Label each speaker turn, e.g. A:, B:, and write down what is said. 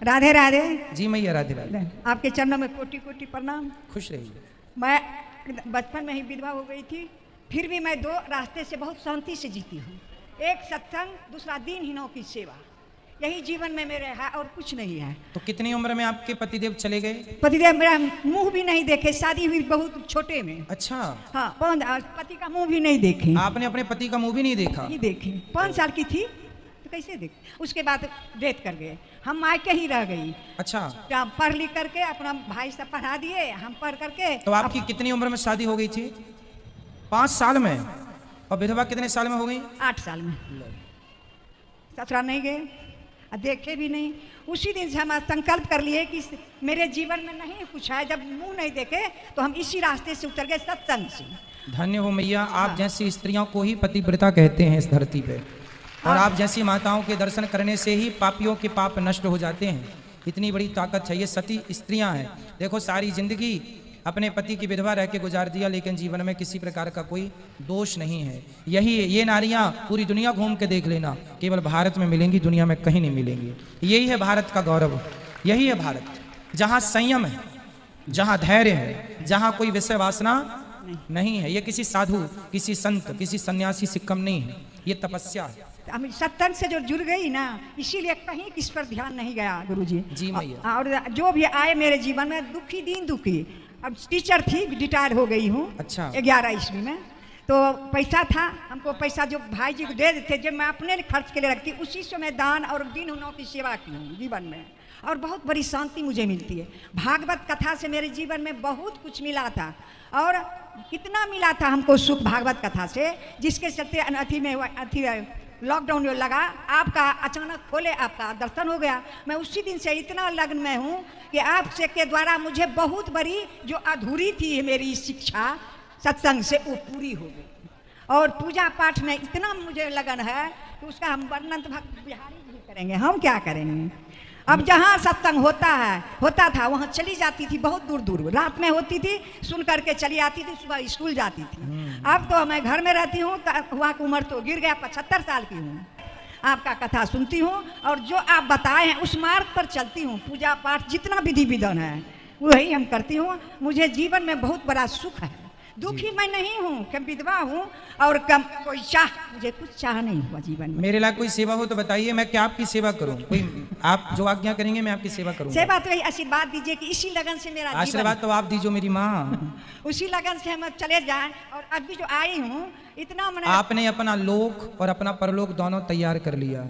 A: राधे राधे।
B: जी मैया राधे राधे।
A: आपके चरणों में कोटि कोटि प्रणाम।
B: खुश रहिए।
A: मैं बचपन में ही विधवा हो गई थी, फिर भी मैं 2 रास्ते से बहुत शांति से जीती हूँ। एक सत्संग, दूसरा दीनहीनों की सेवा, यही जीवन में मेरे है और कुछ नहीं है।
B: तो कितनी उम्र में आपके पतिदेव चले गए?
A: पतिदेव मेरा मुंह भी नहीं देखे, शादी हुई बहुत छोटे में।
B: अच्छा।
A: हाँ, पति का मुंह भी नहीं देखे।
B: आपने अपने पति का मुंह भी नहीं देखा?
A: नहीं देखे। 5 साल की थी तो कैसे देखे। उसके बाद डेथ कर गए, हम मायके ही रह गई।
B: अच्छा।
A: पढ़ लिख करके अपना भाई सब पढ़ा दिए, हम पढ़ करके।
B: तो आपकी कितनी उम्र में शादी हो गई थी? 5 साल में। और विधवा कितने साल में हो गई?
A: 8 साल में। ससुराल नहीं गए, देखे भी नहीं। उसी दिन से हम संकल्प कर लिए कि मेरे जीवन में नहीं कुछ है, जब मुंह नहीं देखे तो हम इसी रास्ते से उतर गए, सत्संग से।
B: धन्य हो मैया, आप जैसी स्त्रियों को ही पतिव्रता कहते हैं इस धरती पे। और आप जैसी माताओं के दर्शन करने से ही पापियों के पाप नष्ट हो जाते हैं। इतनी बड़ी ताकत है, ये सती स्त्रियां हैं। देखो सारी जिंदगी अपने पति की विधवा रह के गुजार दिया, लेकिन जीवन में किसी प्रकार का कोई दोष नहीं है। यही ये नारियां पूरी दुनिया घूम के देख लेना, केवल भारत में मिलेंगी, दुनिया में कहीं नहीं मिलेंगी। यही है भारत का गौरव, यही है भारत, जहाँ संयम है, जहाँ धैर्य है, जहाँ कोई विषय वासना नहीं है। ये किसी साधु, किसी संत, किसी सन्यासी से कम नहीं है, ये तपस्या है।
A: हम सत्संग से जो जुड़ गई ना, इसीलिए कहीं किस पर ध्यान नहीं गया गुरुजी।
B: जी मैया।
A: और जो भी आए मेरे जीवन में दुखी दिन दुखी। अब टीचर थी, रिटायर हो गई हूँ।
B: अच्छा।
A: 11 ईस्वी में तो पैसा था, हमको पैसा जो भाई जी को दे देते, जब मैं अपने खर्च के लिए रखती, उसी से मैं दान और दीनहीनों की सेवा की हूँ जीवन में, और बहुत बड़ी शांति मुझे मिलती है। भागवत कथा से मेरे जीवन में बहुत कुछ मिला था, और कितना मिला था हमको सुख भागवत कथा से, जिसके चलते अथी में लॉकडाउन जो लगा, आपका अचानक खोले, आपका दर्शन हो गया। मैं उसी दिन से इतना लग्न में हूँ कि आपसे के द्वारा मुझे बहुत बड़ी जो अधूरी थी मेरी शिक्षा सत्संग से, वो पूरी हो गई। और पूजा पाठ में इतना मुझे लगन है कि उसका हम वर्णन तो भक्त बिहारी जी करेंगे, हम क्या करेंगे। अब जहाँ सत्संग होता था वहाँ चली जाती थी, बहुत दूर दूर रात में होती थी, सुन करके चली आती थी, सुबह स्कूल जाती थी। अब तो मैं घर में रहती हूँ, वहाँ की उम्र तो गिर गया, 75 साल की हूँ। आपका कथा सुनती हूँ और जो आप बताए हैं उस मार्ग पर चलती हूँ। पूजा पाठ जितना विधि विधान है वही हम करती हूँ। मुझे जीवन में बहुत बड़ा सुख है, दुखी मैं नहीं हूँ, कि विधवा हूँ और कम कोई मुझे कुछ चाह नहीं हुआ जीवन में।
B: मेरे लिए कोई सेवा हो तो बताइए, मैं क्या आपकी सेवा करूं? कोई आप जो आज्ञा करेंगे मैं आपकी सेवा करूंगा।
A: सेवा तो यही आशीर्वाद दीजिए कि इसी लगन से मेरा
B: आशीर्वाद तो आप दीजिए मेरी माँ।
A: उसी लगन से हम चले जाएं। और अभी जो आई हूँ इतना मैंने,
B: आपने अपना लोक और अपना परलोक दोनों तैयार कर लिया।